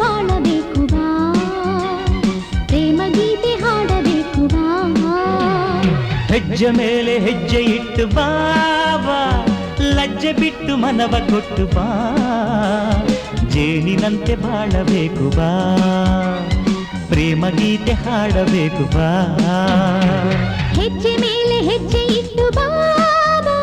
ಬಾಳಬೇಕು ಬಾ, ಪ್ರೇಮ ಗೀತೆ ಹಾಡಬೇಕು ಬಾ. ಹೆಜ್ಜೆ ಮೇಲೆ ಹೆಜ್ಜೆ ಇಟ್ಟು ಬಾಬಾ, ಲಜ್ಜೆ ಬಿಟ್ಟು ಮನವ ಕೊಟ್ಟು ಬಾ, ಜೇನಿನಂತೆ ಬಾಳಬೇಕು ಬಾ, ಪ್ರೇಮ ಗೀತೆ ಹಾಡಬೇಕು ಬಾ. ಹೆಜ್ಜೆ ಮೇಲೆ ಹೆಜ್ಜೆ ಇಟ್ಟು ಬಾಬಾ.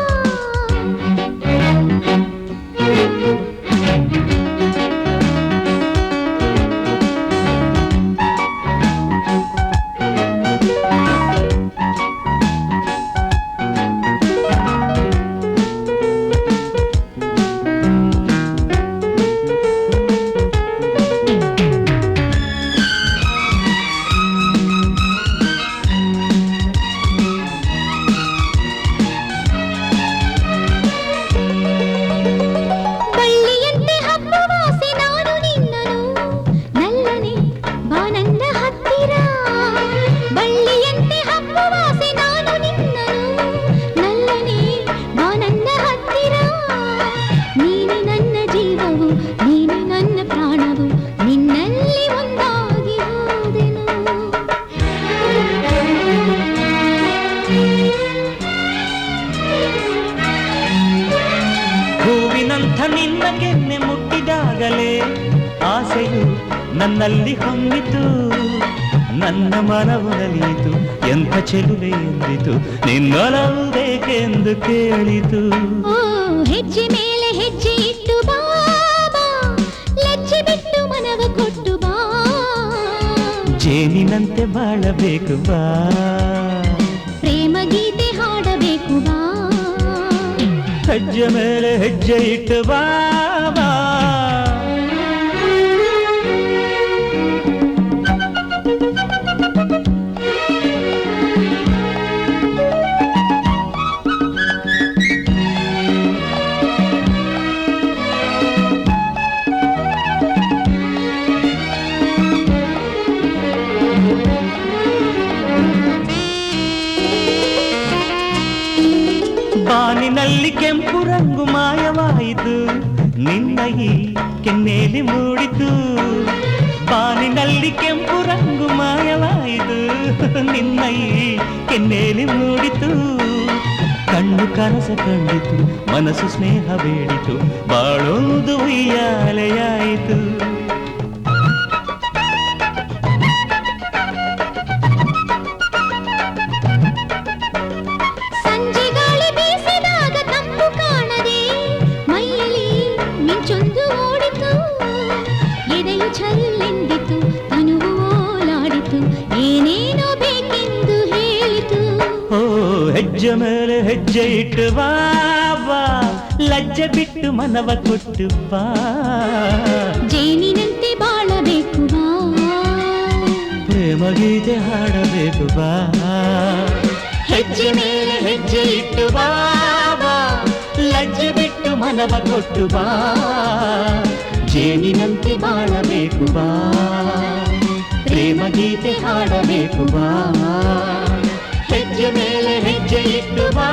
ಹೂವಿನಂಥ ನಿನ್ನ ಕೆನ್ನೆ ಮುಟ್ಟಿದಾಗಲೇ ಆಸೆಯು ನನ್ನಲ್ಲಿ ಹೊಮ್ಮಿತು, ನನ್ನ ಮನವು ನಲಿಯಿತು, ಎಂಥ ಚೆಲುವೆ ಎಂದಿತು, ನಿನ್ನೊಲವು ಬೇಕೆಂದು ಕೇಳಿತು. ಹೆಜ್ಜೆ ಮೇಲೆ ಹೆಜ್ಜೆ ಇಟ್ಟು ಬಾಬಾ, ಲಜ್ಜೆ ಬಿಟ್ಟು ಮನವ ಕೊಟ್ಟು ಬಾ, ಜೇನಿನಂತೆ ಬಾಳಬೇಕು ಬಾ, ಪ್ರೇಮ ಗೀತೆ ಹಾಡಬೇಕು ಬಾ. ಹೆಜ್ಜೆ ಮೇಲೆ ಹೆಜ್ಜೆ ಇಟ್ಟು ಬಾಬಾ. ಬಾನಿನಲ್ಲಿ ಕೆಂಪು ರಂಗು ಮಾಯವಾಯಿತು, ನಿನ್ನ ಈ ಕೆನ್ನೇಲಿ ಮೂಡಿತು. ಬಾನಿನಲ್ಲಿ ಕೆಂಪು ರಂಗು ಮಾಯವಾಯಿತು, ನಿನ್ನ ಈ ಕೆನ್ನೇಲಿ ಮೂಡಿತು. ಕಣ್ಣು ಕನಸ ಕಂಡಿತು, ಮನಸ್ಸು ಸ್ನೇಹ ಬೇಡಿತು, ಬಾಳೊಂದು ಉಯ್ಯಾಲೆಯಾಯಿತು. ಛಲ್ಲೆಂದಿತು, ತನುವು ಓಲಾಡಿತು, ಏನೇನೋ ಬೇಕೆಂದು ಹೇಳಿತು. ಓ ಹೆಜ್ಜೆ ಮೇಲೆ ಹೆಜ್ಜೆ ಇಟ್ಟು ಬಾಬಾ, ಲಜ್ಜೆ ಬಿಟ್ಟು ಮನವ ಕೊಟ್ಟು ಬಾ, ಜೇನಿನಂತೆ ಬಾಳಬೇಕು ಬಾ, ಪ್ರೇಮ ಗೀತೆ ಹಾಡಬೇಕು ಬಾ. ಹೆಜ್ಜೆ ಮೇಲೆ ಹೆಜ್ಜೆ ಇಟ್ಟು ಬಾಬಾ, ಲಜ್ಜೆ ಬಿಟ್ಟು ಮನವ ಕೊಟ್ಟು ಬಾ, ಜೇನಿನಂತೆ ಬಾಳಬೇಕು ಬಾ, ಪ್ರೇಮ ಗೀತೆ ಹಾಡಬೇಕು ಬಾ. ಹೆಜ್ಜೆ ಮೇಲೆ ಹೆಜ್ಜೆ ಇಟ್ಟು ಬಾ.